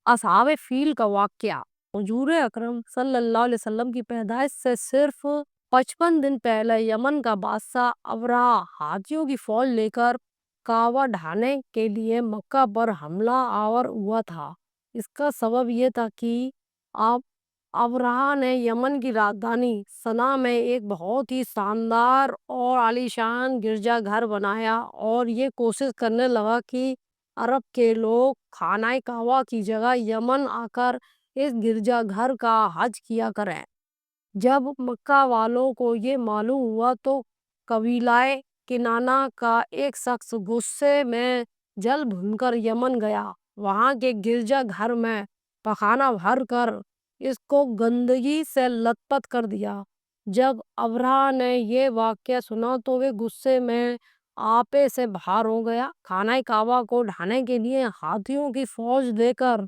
اصحاب فیل کا واقعہ۔ حضور اکرم صلی اللہ علیہ وسلم کی پیدائش سے صرف 55 دن پہلے یمن کا بادشاہ ابرہہ ہاتھیوں کی فوج لے کر کعبہ ڈھانے کے لیے مکہ پر حملہ آور ہوا تھا۔ اس کا سبب یہ تھا کہ ابرہہ نے یمن کی راجدھانی صنعا میں ایک بہت ہی شاندار اور عالیشان گرجا گھر بنایا اور یہ کوشش کرنے لگا کہ عرب کے لوگ خانہ کعبہ کی جگہ یمن آ کر اس گرجا گھر کا حج کیا کریں۔ جب مکہ والوں کو یہ معلوم ہوا تو قبیلہ کنانہ کا ایک شخص غصے میں جل بھن کر یمن گیا، وہاں کے گرجا گھر میں پخانہ بھر کر اس کو گندگی سے لت پت کر دیا۔ جب ابرہہ نے یہ واقعہ سنا تو وہ غصے میں آپے سے باہر ہو گیا، خانہ کعبہ کو ڈھانے کے لیے ہاتھیوں کی فوج لے کر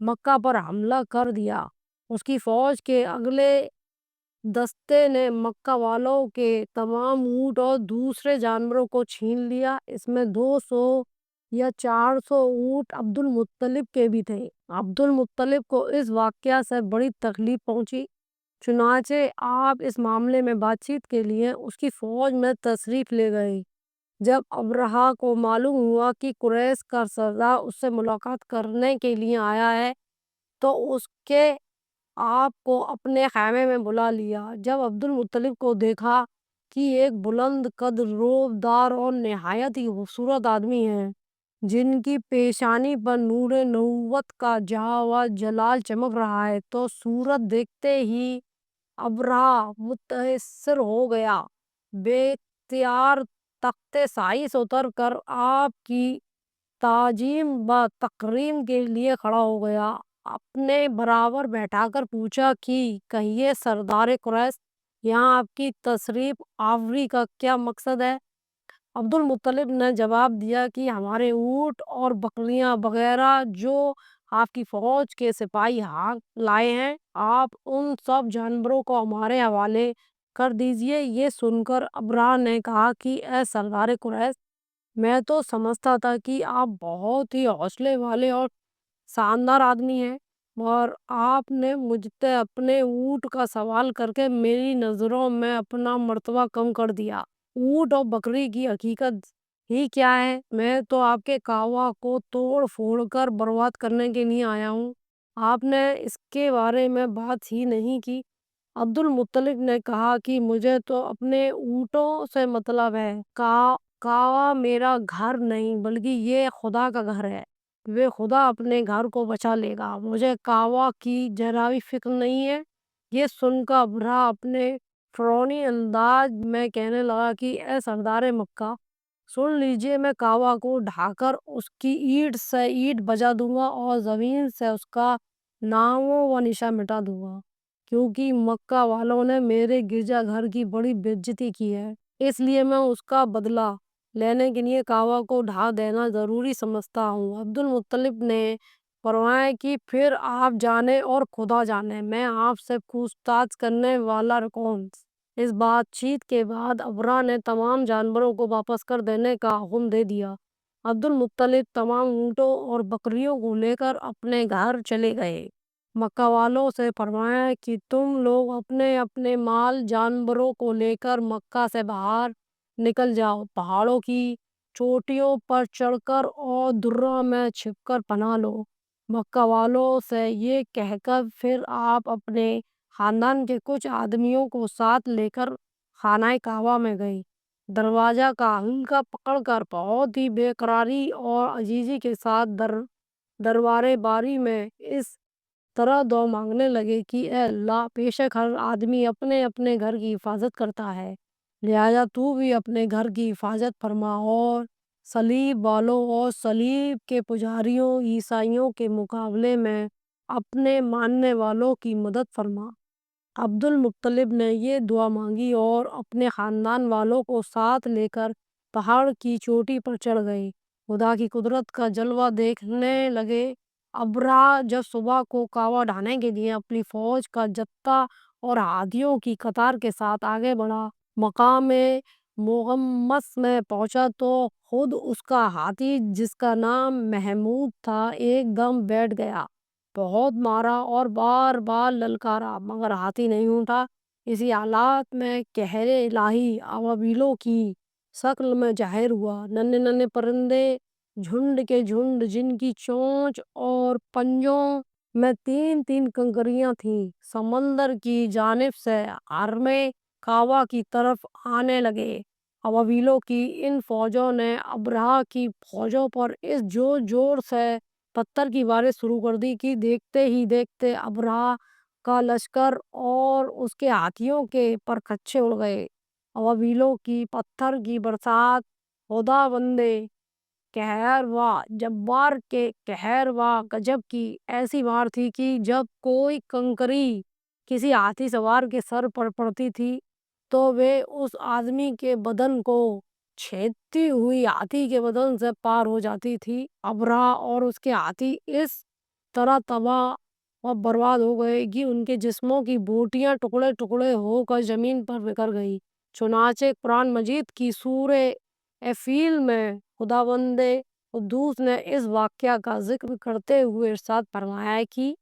مکہ پر حملہ کر دیا۔ اس کی فوج کے اگلے دستے نے مکہ والوں کے تمام اونٹ اور دوسرے جانوروں کو چھین لیا۔ اس میں 200 یا 400 اونٹ عبد المطلب کے بھی تھے۔ عبد المطلب کو اس واقعہ سے بڑی تکلیف پہنچی، چنانچہ آپ اس معاملے میں بات چیت کے لیے اس کی فوج میں تشریف لے گئے۔ جب ابرہہ کو معلوم ہوا کہ قریش کا سردار اس سے ملاقات کرنے کے لیے آیا ہے تو اس کے آپ کو اپنے خیمے میں بلا لیا۔ جب عبد المطلب کو دیکھا کہ ایک بلند قد، روب دار اور نہایت ہی خوبصورت آدمی ہے جن کی پیشانی پر نور نبوت کا جہاں و جلال چمک رہا ہے، تو صورت دیکھتے ہی ابرہہ متاثر ہو گیا، بے اختیار تخت شاہی سے اتر کر آپ کی تعظیم و تکریم کے لیے کھڑا ہو گیا، اپنے برابر بیٹھا کر پوچھا کہ کہیے سردار قریش، یہاں آپ کی تشریف آوری کا کیا مقصد ہے؟ عبد المطلب نے جواب دیا کہ ہمارے اونٹ اور بکریاں وغیرہ جو آپ کی فوج کے سپاہی ہاک لائے ہیں، آپ ان سب جانوروں کو ہمارے حوالے کر دیجیے۔ یہ سن کر ابرہہ نے کہا کہ اے سردار قریش، میں تو سمجھتا تھا کہ آپ بہت ہی حوصلے والے اور شاندار آدمی ہیں، اور آپ نے مجھ سے اپنے اونٹ کا سوال کر کے میری نظروں میں اپنا مرتبہ کم کر دیا۔ اونٹ اور بکری کی حقیقت ہی کیا ہے؟ میں تو آپ کے کعبہ کو توڑ پھوڑ کر برباد کرنے کے لیے آیا ہوں، آپ نے اس کے بارے میں بات ہی نہیں کی۔ عبد المطلب نے کہا کہ مجھے تو اپنے اونٹوں سے مطلب ہے، کعبہ میرا گھر نہیں بلکہ یہ خدا کا گھر ہے، وہ خدا اپنے گھر کو بچا لے گا، مجھے کعبہ کی ذرا بھی فکر نہیں ہے۔ یہ سن کر ابرہہ اپنے فرعونی انداز میں کہنے لگا کہ اے سردار مکہ، سن لیجیے، میں کعبہ کو ڈھا کر اس کی اینٹ سے اینٹ بجا دوں گا اور زمین سے اس کا نام و نشان مٹا دوں گا، کیونکہ مکہ والوں نے میرے گرجا گھر کی بڑی بے عزتی کی ہے، اس لیے میں اس کا بدلہ لینے کے لیے کعبہ کو ڈھا دینا ضروری سمجھتا ہوں۔ عبد المطلب نے فرمایا کہ پھر آپ جانے اور خدا جانے، میں آپ سے پوچھ تاچھ کرنے والا کون؟ اس بات چیت کے بعد ابرہہ نے تمام جانوروں کو واپس کر دینے کا حکم دے دیا۔ عبد المطلب تمام اونٹوں اور بکریوں کو لے کر اپنے گھر چلے گئے۔ مکہ والوں سے فرمایا کہ تم لوگ اپنے اپنے مال جانوروں کو لے کر مکہ سے باہر نکل جاؤ، پہاڑوں کی چوٹیوں پر چڑھ کر اور درہ میں چھپ کر پناہ لو۔ مکہ والوں سے یہ کہہ کر پھر آپ اپنے خاندان کے کچھ آدمیوں کو ساتھ لے کر خانہ کعبہ میں گئے، دروازہ کا حلقہ پکڑ کر بہت ہی بے قراری اور عاجزی کے ساتھ دربار باری میں اس طرح دعا مانگنے لگے کہ اے اللہ، بے شک ہر آدمی اپنے اپنے گھر کی حفاظت کرتا ہے، لہٰذا تو بھی اپنے گھر کی حفاظت فرما اور صلیب والوں اور صلیب کے پجاریوں عیسائیوں کے مقابلے میں اپنے ماننے والوں کی مدد فرما۔ عبد المطلب نے یہ دعا مانگی اور اپنے خاندان والوں کو ساتھ لے کر پہاڑ کی چوٹی پر چڑھ گئے، خدا کی قدرت کا جلوہ دیکھنے لگے۔ ابرہہ جب صبح کو کعبہ ڈھانے کے لیے اپنی فوج کا جتھا اور ہاتھیوں کی قطار کے ساتھ آگے بڑھا، مقام مغمس میں پہنچا تو خود اس کا ہاتھی جس کا نام محمود تھا ایک دم بیٹھ گیا۔ بہت مارا اور بار بار للکارا مگر ہاتھی نہیں اٹھا۔ اسی حالات میں قہر الہی ابابیلوں کی شکل میں ظاہر ہوا۔ ننھے ننھے پرندے جھنڈ کے جھنڈ، جن کی چونچ اور پنجوں میں تین تین کنکریاں تھیں، سمندر کی جانب سے حرمِ کعبہ کی طرف آنے لگے۔ ابابیلوں کی ان فوجوں نے ابرہہ کی فوجوں پر اس جوش جوش سے پتھر کی بارش شروع کر دی کہ دیکھتے ہی دیکھتے ابرہہ کا لشکر اور اس کے ہاتھیوں کے پرخچے اڑ گئے۔ ابابیلوں کی پتھر کی برسات خداوندِ قہار و جبار کے قہر و غضب کی ایسی مار تھی کہ جب کوئی کنکری کسی ہاتھی سوار کے سر پر پڑتی تھی تو وہ اس آدمی کے بدن کو چھیدتی ہوئی ہاتھی کے بدن سے پار ہو جاتی تھی۔ ابرہہ اور اس کے ہاتھی اس طرح تباہ و برباد ہو گئے کہ ان کے جسموں کی بوٹیاں ٹکڑے ٹکڑے ہو کر زمین پر بکھر گئیں۔ چنانچہ قرآن مجید کی سورہ الفیل میں خداوند قدوس نے اس واقعہ کا ذکر کرتے ہوئے ارشاد فرمایا ہے کہ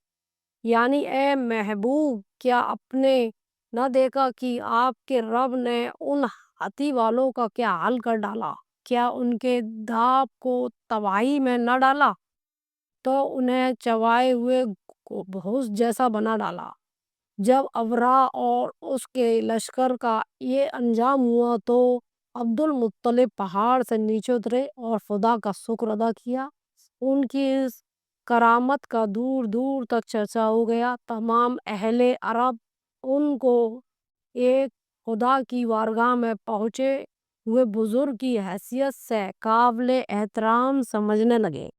یعنی اے محبوب، کیا آپ نے نہ دیکھا کہ آپ کے رب نے ان ہاتھی والوں کا کیا حال کر ڈالا؟ کیا ان کے دھاپ کو تباہی میں نہ ڈالا تو انہیں چبائے ہوئے گوشت جیسا بنا ڈالا۔ جب ابرہہ اور اس کے لشکر کا یہ انجام ہوا تو عبدالمطلب پہاڑ سے نیچے اترے اور خدا کا شکر ادا کیا۔ ان کی اس کرامت کا دور دور تک چرچا ہو گیا۔ تمام اہل عرب ان کو ایک خدا کی بارگاہ میں پہنچے ہوئے بزرگ کی حیثیت سے قابل احترام سمجھنے لگے۔